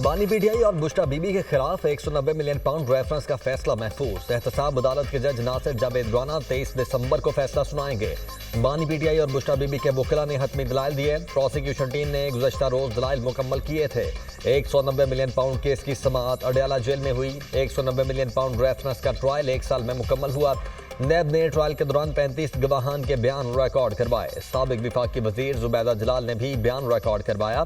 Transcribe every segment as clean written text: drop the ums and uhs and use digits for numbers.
बानी पीटीआई और बुश्रा बीबी के खिलाफ 190 मिलियन पाउंड रेफरेंस का फैसला महफूज। एहतसाब अदालत के जज नासिर जावेद राना 23 दिसंबर को फैसला सुनाएंगे। बानी पीटीआई और बुश्रा बीबी के वकीला ने हतमी दलाइल दिए। प्रोसिक्यूशन टीम ने गुज़श्ता रोज दलाइल मुकम्मल किए थे। 190 मिलियन पाउंड केस की समाअत अडयाला जेल में हुई। 190 मिलियन पाउंड रेफरेंस का ट्रायल 1 साल में मुकम्मल हुआ। नैब ने ट्रायल के दौरान 35 गवाहान के बयान रिकॉर्ड करवाए। साबिक विफाकी वजीर जुबैदा जलाल ने भी बयान रिकॉर्ड करवाया।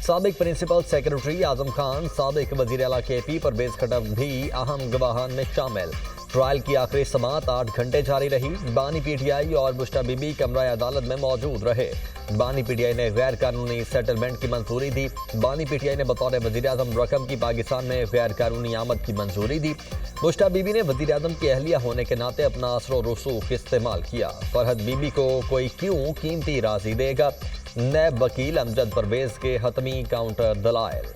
साबिक प्रिंसिपल सेक्रेटरी आजम खान, साबिक वजीर आला KP परवेज खट्टर भी अहम गवाहान में शामिल। ट्रायल की आखिरी समाअत 8 घंटे जारी रही। बानी पीटीआई और बुश्रा बीबी कमरा अदालत में मौजूद रहे। बानी पीटीआई ने गैर कानूनी सेटलमेंट की मंजूरी दी। बानी पीटीआई ने बतौर वजीर आजम रकम की पाकिस्तान में गैर कानूनी आमद की मंजूरी दी। बुश्रा बीबी ने वजीर आजम की अहलिया होने के नाते अपना असर रसूख इस्तेमाल किया। फरहद बीबी को कोई क्यों कीमती राजी देगा? नैब वकील अमजद परवेज के हतमी काउंटर दलाइल।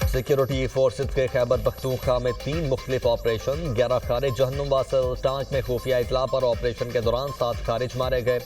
सिक्योरिटी फोर्सेज के खैबर पख्तूनख्वा में 3 मुख्तलिफ ऑपरेशन, 11 खारिज जहन्नुम वासल। टांक में खुफिया इतला पर ऑपरेशन के दौरान 7 खारिज मारे गए।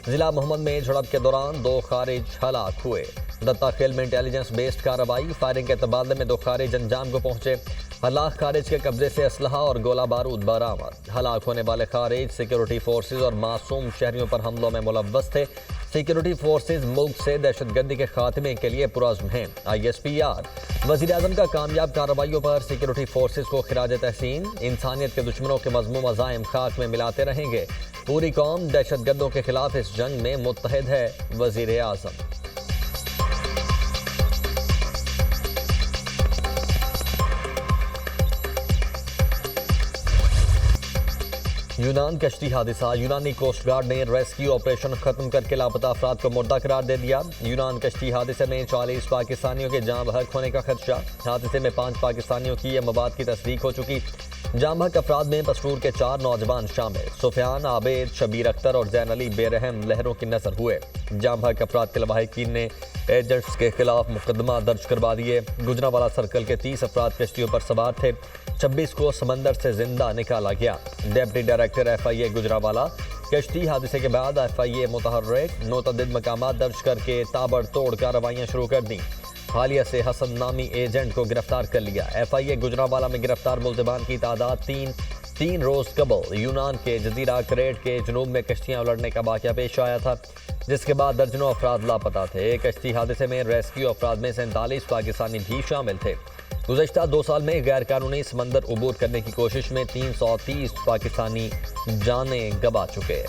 जिला मोहम्मद में झड़प के दौरान 2 खारिज हलाक हुए। दत्ता खेल में इंटेलिजेंस बेस्ड कार्रवाई, फायरिंग के तबादले में 2 खारिज अंजाम को पहुंचे। हलाक खारिज के कब्जे से असलहा और गोला बारूद बरामद। हलाक होने वाले खारिज सिक्योरिटी फोर्सेज और मासूम शहरियों पर हमलों में मुलव्वस थे। सिक्योरिटी फोर्सेज मुल्क से दहशतगर्दी के खात्मे के लिए पुरज़्म हैं। ISPR वज़ीर आज़म का कामयाब कार्रवाइयों पर सिक्योरिटी फोर्सेज को खिराज तहसीन। इंसानियत के दुश्मनों के मज़मूम अज़ाइम खाक में मिलाते रहेंगे। पूरी कौम दहशतगर्दों के खिलाफ इस जंग में मुत्तहिद है। वज़ीर आज़म। यूनान कश्ती हादसा, यूनानी कोस्ट गार्ड ने रेस्क्यू ऑपरेशन खत्म करके लापता अफराद को मुर्दा करार दे दिया। यूनान कश्ती हादसे में 40 पाकिस्तानियों के जाँ बहक होने का खदशा। हादसे में 5 पाकिस्तानियों की यह मवाद की तस्दीक हो चुकी। जाँ बहक अफराद में पसरूर के 4 नौजवान शामिल। सुफियान, आबिद, शबीर अख्तर और जैन अली बेरहम लहरों की नजर हुए। जाँ बहक अफराद के लवाहिकीन ने एजेंट्स के खिलाफ मुकदमा दर्ज करवा दिए। गुजरावाला सर्कल के 30 अफराद कश्तियों पर सवार थे। 26 को समंदर से जिंदा निकाला गया। डिप्टी डायरेक्टर FIA गुजरावाला कश्ती हादसे के बाद FIA मुतहर्रिक मुतअद्दिद मकामात दर्ज करके ताबड़तोड़ कार्रवाइयाँ शुरू कर दी। हालिया से हसन नामी एजेंट को गिरफ्तार कर लिया। FIA गुजरावाला में गिरफ्तार मुल्ज़िमान की तादाद 3 रोज कबल यूनान के जजीरा करेट के जुनूब में कश्तियाँ उलटने का वाक़या पेश आया था, जिसके बाद दर्जनों अफराद लापता थे। कश्ती हादसे में रेस्क्यू अफराद में 47 पाकिस्तानी भी शामिल थे। गुज़श्ता 2 साल में गैर कानूनी समंदर उबूर करने की कोशिश में 330 पाकिस्तानी जानें गंवा चुके।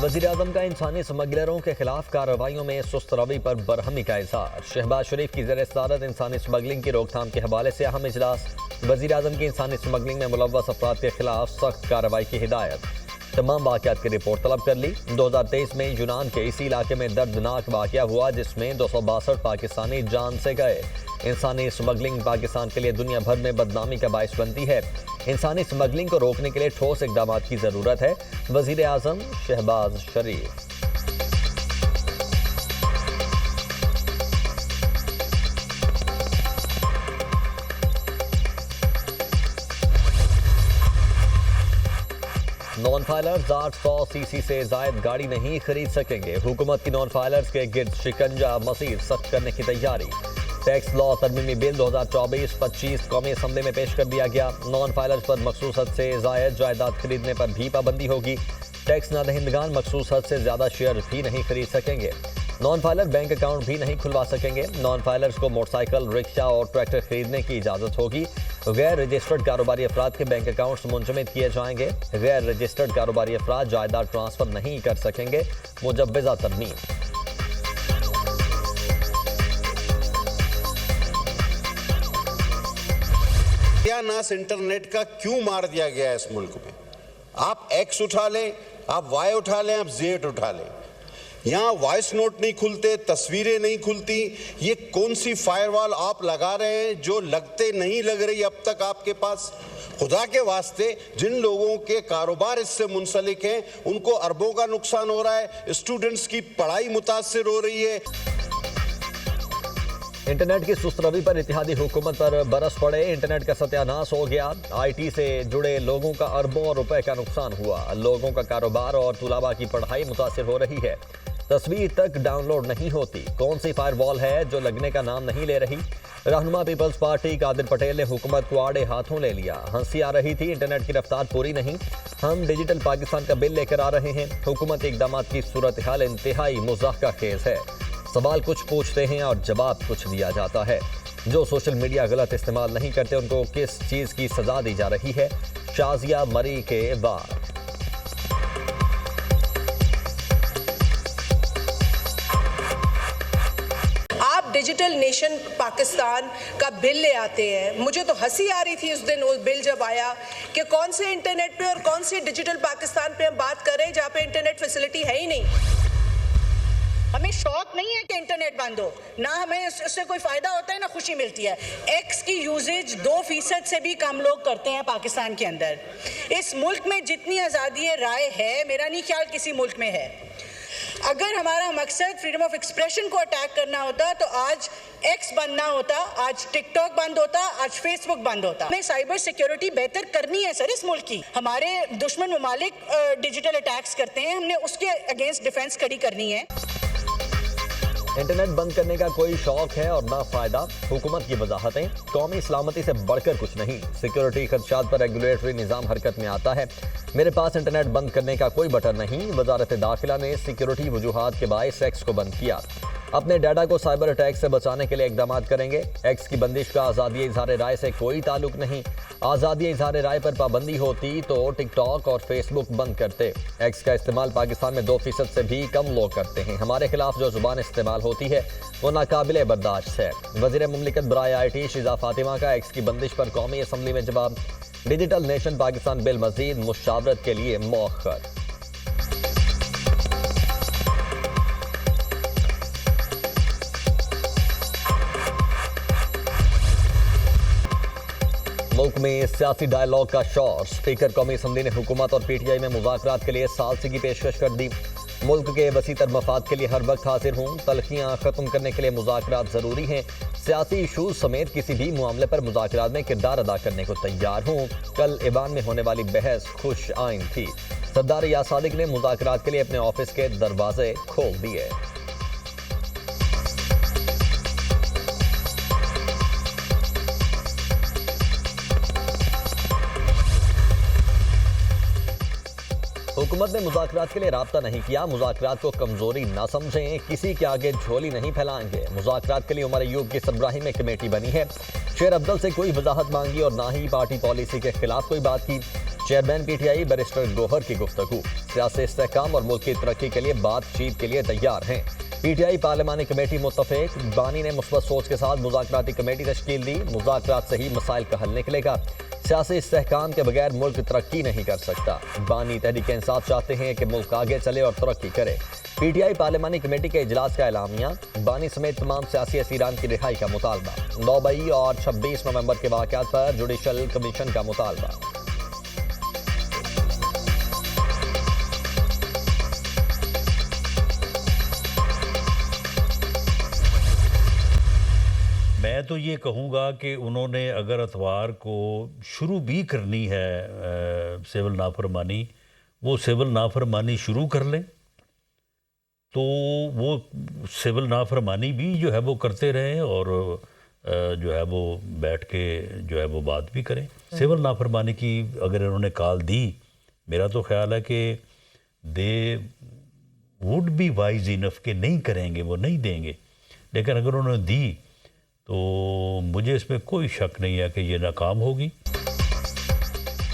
वज़ीर आज़म का इंसानी स्मगलरों के खिलाफ कार्रवाइयों में सुस्त रवि पर बरहमी का इज़हार। शहबाज शरीफ की ज़ेर सदारत इंसानी स्मगलिंग की रोकथाम के हवाले से अहम इजलास। वज़ीर आज़म की इंसानी स्मगलिंग में मुलव्वस अफराद के खिलाफ सख्त कार्रवाई की हिदायत। तमाम वाक़यात की रिपोर्ट तलब कर ली। 2023 में यूनान के इसी इलाके में दर्दनाक वाक़या हुआ जिसमें 262 पाकिस्तानी जान से गए। इंसानी स्मगलिंग पाकिस्तान के लिए दुनिया भर में बदनामी का बायस बनती है। इंसानी स्मगलिंग को रोकने के लिए ठोस इक़दाम की ज़रूरत है। वज़ीर आज़म शहबाज शरीफ। नॉन फाइलर्स 800 सीसी से जायद गाड़ी नहीं खरीद सकेंगे। हुकूमत की नॉन फाइलर्स के गिर्द शिकंजा मज़ीद सख्त करने की तैयारी। टैक्स लॉ तरमीमी बिल 2024-25 कौमी असम्बली में पेश कर दिया गया। नॉन फाइलर्स पर मखसूस हद से जायद जायदाद खरीदने पर भी पाबंदी होगी। टैक्स नादहिंदगान मखसूस हद से ज़्यादा शेयर भी नहीं खरीद सकेंगे। नॉन फाइलर बैंक अकाउंट भी नहीं खुलवा सकेंगे। नॉन फाइलर्स को मोटरसाइकिल, रिक्शा और ट्रैक्टर खरीदने की इजाज़त होगी। गैर रजिस्टर्ड कारोबारी अफराद के बैंक अकाउंट्स मुंजमद किए जाएंगे। गैर रजिस्टर्ड कारोबारी अफराद जायदाद ट्रांसफ़र नहीं कर सकेंगे। मुजव्वज़ा तरमीम। सत्यानाश इंटरनेट का क्यों मार दिया गया है इस मुल्क में? आप X उठा लें, आप Y उठा लें, आप Z उठा लें, यहाँ वॉइस नोट नहीं खुलते, तस्वीरें नहीं खुलती। ये कौन सी फायरवॉल आप लगा रहे हैं जो लगते नहीं लग रही अब तक आपके पास? खुदा के वास्ते जिन लोगों के कारोबार इससे मुंसलिक हैं उनको अरबों का नुकसान हो रहा है। स्टूडेंट्स की पढ़ाई मुतासिर हो रही है। इंटरनेट की सुस्त रवि पर इत्तेहादी हुकूमत पर बरस पड़े। इंटरनेट का सत्यानाश हो गया। आईटी से जुड़े लोगों का अरबों रुपए का नुकसान हुआ। लोगों का कारोबार और तुलाबा की पढ़ाई मुतासिर हो रही है। तस्वीर तक डाउनलोड नहीं होती। कौन सी फायरवॉल है जो लगने का नाम नहीं ले रही। रहनुमा पीपल्स पार्टी कादिर पटेल ने हुकूमत को आड़े हाथों ले लिया। हंसी आ रही थी, इंटरनेट की रफ्तार पूरी नहीं। हम डिजिटल पाकिस्तान का बिल लेकर आ रहे हैं। हुकूमती इकदाम की सूरत हाल इंतहाई मुज़ाहका खेज है। सवाल कुछ पूछते हैं और जवाब कुछ दिया जाता है। जो सोशल मीडिया गलत इस्तेमाल नहीं करते उनको किस चीज़ की सजा दी जा रही है। शाजिया मरी के वार। डिजिटल नेशन पाकिस्तान का बिल ले आते हैं। मुझे तो हंसी आ रही थी उस दिन वो बिल जब आया कि कौन से इंटरनेट पे और कौन से डिजिटल पाकिस्तान पे हम बात कर रहे हैं जहाँ पे इंटरनेट फैसिलिटी है ही नहीं। हमें शौक नहीं है कि इंटरनेट बंद हो, ना हमें उससे कोई फायदा होता है ना खुशी मिलती है। एक्स की यूजेज 2% से भी कम लोग करते हैं पाकिस्तान के अंदर। इस मुल्क में जितनी आज़ादी राय है, मेरा नहीं ख्याल किसी मुल्क में है। अगर हमारा मकसद फ्रीडम ऑफ एक्सप्रेशन को अटैक करना होता तो आज एक्स बंद ना होता, आज टिकटॉक बंद होता, आज फेसबुक बंद होता। हमें साइबर सिक्योरिटी बेहतर करनी है सर इस मुल्क की। हमारे दुश्मन ममालिक डिजिटल अटैक्स करते हैं, हमने उसके अगेंस्ट डिफेंस खड़ी करनी है। इंटरनेट बंद करने का कोई शौक है और ना फायदा। हुकूमत की वजाहतें कौमी सलामती से बढ़कर कुछ नहीं। सिक्योरिटी खदशात पर रेगुलेटरी निज़ाम हरकत में आता है। मेरे पास इंटरनेट बंद करने का कोई बटन नहीं। वजारत दाखिला ने सिक्योरिटी वजूहात के बायस एक्स को बंद किया। अपने डाटा को साइबर अटैक से बचाने के लिए इकदाम करेंगे। एक्स की बंदिश का आज़ादी इजहार राय से कोई ताल्लुक नहीं। आज़ादी इजहार राय पर पाबंदी होती तो टिकटॉक और फेसबुक बंद करते। एक्स का इस्तेमाल पाकिस्तान में 2% से भी कम लोग करते हैं। हमारे खिलाफ जो जुबान इस्तेमाल होती है वो नाकाबिले बर्दाश्त है। वज़ीर मुमलिकत बराए IT शिजा फातिमा का एक्स की बंदिश पर कौमी असम्बली में जवाब। डिजिटल नेशन पाकिस्तान बिल मजीद मुशावरत के लिए मौखर। मुल्क में सियासी डायलॉग का शोर। स्पीकर कौमी असम्बली ने हुकूमत और PTI में मुज़ाकरात के लिए सालसी की पेशकश कर दी। मुल्क के वसीतर मफाद के लिए हर वक्त हाजिर हूँ। तलखियाँ ख़त्म करने के लिए मुज़ाकरात ज़रूरी हैं। सियासी इशूज़ समेत किसी भी मामले पर मुज़ाकरात में किरदार अदा करने को तैयार हूँ। कल ईवान में होने वाली बहस खुश आइन थी। सरदार या सादिक ने मुज़ाकरात के लिए अपने ऑफिस के दरवाजे खोल दिए। हुकूमत ने मुज़ाकरात के लिए राब्ता नहीं किया। मुज़ाकरात को कमजोरी ना समझें। किसी के आगे झोली नहीं फैलाएंगे। मुज़ाकरात के लिए उमर अयूब की सरबराही में कमेटी बनी है। शेर अफजल से कोई वजाहत मांगी और ना ही पार्टी पॉलिसी के खिलाफ कोई बात की। चेयरमैन PTI बैरिस्टर गौहर की गुफ्तगू। सियासी इस्तेहकाम और मुल्क की तरक्की के लिए बातचीत के लिए तैयार हैं। PTI पार्लिमानी कमेटी मुत्तफिक। बानी ने मुस्बत सोच के साथ मुज़ाकराती कमेटी तश्कील दी। मुज़ाकरात से ही मसाइल का हल निकलेगा। सियासी इस्तेहकाम के बगैर मुल्क तरक्की नहीं कर सकता। बानी तहरीक इंसाफ चाहते हैं कि मुल्क आगे चले और तरक्की करे। PTI पार्लिमानी कमेटी के इजलास का एलामिया। बानी समेत तमाम सियासी असीरान की रिहाई का मुतालबा। 9 मई और 26 नवंबर के वाक़यात पर जुडिशल कमीशन का मुतालबा। मैं तो ये कहूँगा कि उन्होंने अगर अतवार को शुरू भी करनी है सिविल नाफरमानी, वो सिविल नाफरमानी शुरू कर लें। तो वो सिविल नाफरमानी भी जो है वो करते रहें और जो है वो बैठ के जो है वो बात भी करें। सिविल नाफरमानी की अगर इन्होंने कॉल दी, मेरा तो ख्याल है कि they would be wise enough के नहीं करेंगे, वो नहीं देंगे। लेकिन अगर उन्होंने दी तो मुझे इसमें कोई शक नहीं है कि ये नाकाम होगी।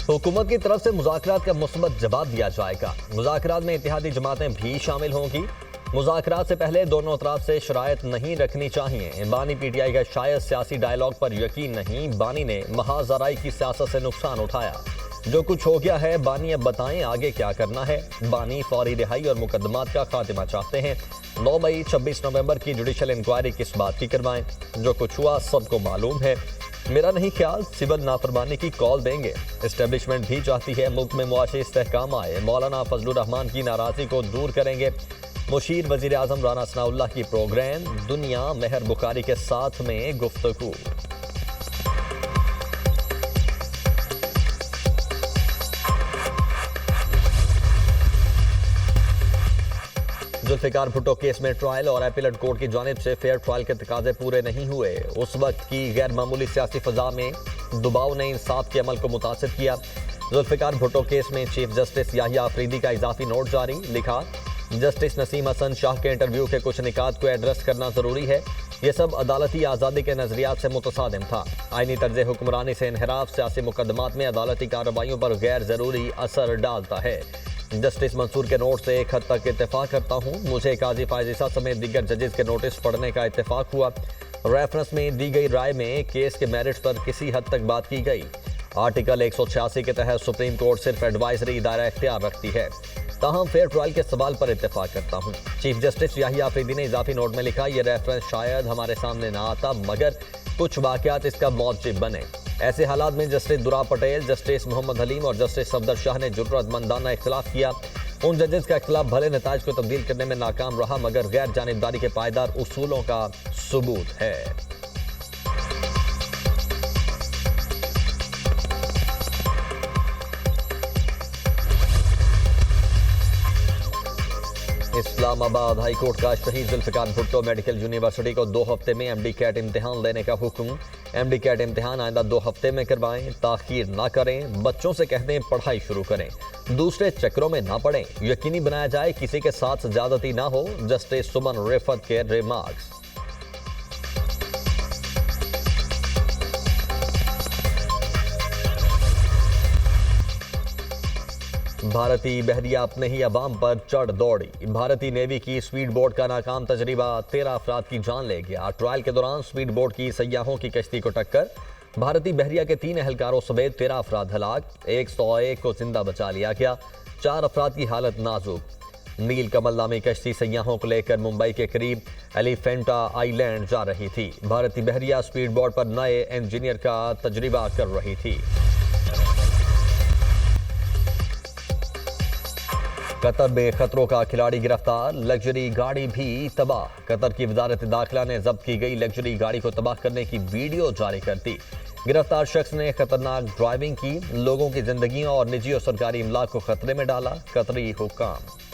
हुकूमत की तरफ से मुज़ाकरात का मुस्बत जवाब दिया जाएगा। मुज़ाकरात में इत्तेहादी जमातें भी शामिल होंगी। मुज़ाकरात से पहले दोनों तरफ से शराइत नहीं रखनी चाहिए। बानी PTI का शायद सियासी डायलॉग पर यकीन नहीं। बानी ने महाजराई की सियासत से नुकसान उठाया। जो कुछ हो गया है, बानी अब बताएं आगे क्या करना है। बानी फौरी रिहाई और मुकदमात का खात्मा चाहते हैं। 9 मई 26 नवंबर की जुडिशल इंक्वायरी किस बात की करवाएं। जो कुछ हुआ सबको मालूम है। मेरा नहीं ख्याल सिविल नाफरमानी की कॉल देंगे। इस्टेब्लिशमेंट भी चाहती है मुल्क में मुआशी इस्तेहकाम आए। मौलाना फजलुर रहमान की नाराज़गी को दूर करेंगे। मुशीर वजीर आजम राना सनाउल्लाह की प्रोग्राम दुनिया मेहर बुखारी के साथ में गुफ्तगू। जुल्फिकार भुट्टो केस में ट्रायल और अपीलेट कोर्ट की जानिब से फेयर ट्रायल के तकाजे पूरे नहीं हुए। उस वक्त की गैर मामूली सियासी फजा में दबाव ने इंसाफ के अमल को मुतासिर किया। जुल्फिकार भुट्टो केस में चीफ जस्टिस याहिया अफरीदी का इजाफी नोट जारी। लिखा, जस्टिस नसीम हसन शाह के इंटरव्यू के कुछ निकात को एड्रेस करना जरूरी है। यह सब अदालती आज़ादी के नजरियात से मुतसादिम था। आईनी तर्ज हुक्मरानी से इनहराफ सियासी मुकदमात में अदालती कार्रवाइयों पर गैर जरूरी असर डालता है। जस्टिस मंसूर के नोट से एक हद तक इत्तेफाक करता हूँ। मुझे काजी फायज ईसा समेत दीगर जजेस के नोटिस पढ़ने का इत्तेफाक हुआ। रेफरेंस में दी गई राय में केस के मेरिट्स पर किसी हद तक बात की गई। आर्टिकल 186 के तहत सुप्रीम कोर्ट सिर्फ एडवाइजरी दायरा इख्तियार रखती है। ताहम फेयर ट्रायल के सवाल पर इत्तेफाक करता हूँ। चीफ जस्टिस याहिया अफरीदी ने इजाफी नोट में लिखा, यह रेफरेंस शायद हमारे सामने ना आता मगर कुछ वाकयात इसका मौजिब बने। ऐसे हालात में जस्टिस दुरा पटेल, जस्टिस मोहम्मद हलीम और जस्टिस सफदर शाह ने जुर्रतमंदाना इख्तिलाफ किया। उन जजेस का इख्तिलाफ भले नताज को तब्दील करने में नाकाम रहा मगर गैर जानिबदारी के पायदार उसूलों का सबूत है। इस्लामाबाद हाई कोर्ट का शहीद जुल्फिकार भुट्टो मेडिकल यूनिवर्सिटी को 2 हफ्ते में एमडी कैट इम्तिहान लेने का हुक्म। एमडी कैट इम्तिहान आइंदा 2 हफ्ते में करवाएं, ताखीर ना करें, बच्चों से कह दें पढ़ाई शुरू करें, दूसरे चक्रों में ना पड़ें, यकीनी बनाया जाए किसी के साथ ज्यादती ना हो। जस्टिस सुमन रिफत के रिमार्क्स। भारतीय बहरिया अपने ही अवाम पर चढ़ दौड़ी। भारतीय नेवी की स्पीड बोट का नाकाम तजर्बा 13 अफराद की जान ले गया। ट्रायल के दौरान स्पीड बोट की सयाहों की कश्ती को टक्कर भारतीय बहरिया के 3 एहलकारों समेत 13 अफराद हलाक। 101 को जिंदा बचा लिया गया। 4 अफराद की हालत नाजुक। नील कमल नामी कश्ती सयाहों को लेकर मुंबई के करीब एलिफेंटा आइलैंड जा रही थी। भारतीय बहरिया स्पीड बोट पर नए इंजीनियर का तजर्बा कर रही थी। कतर में खतरों का खिलाड़ी गिरफ्तार, लग्जरी गाड़ी भी तबाह। कतर की वजारत दाखिला ने जब्त की गई लग्जरी गाड़ी को तबाह करने की वीडियो जारी कर दी। गिरफ्तार शख्स ने खतरनाक ड्राइविंग की, लोगों की जिंदगियों और निजी और सरकारी इमलाक को खतरे में डाला। कतरी हुक्काम।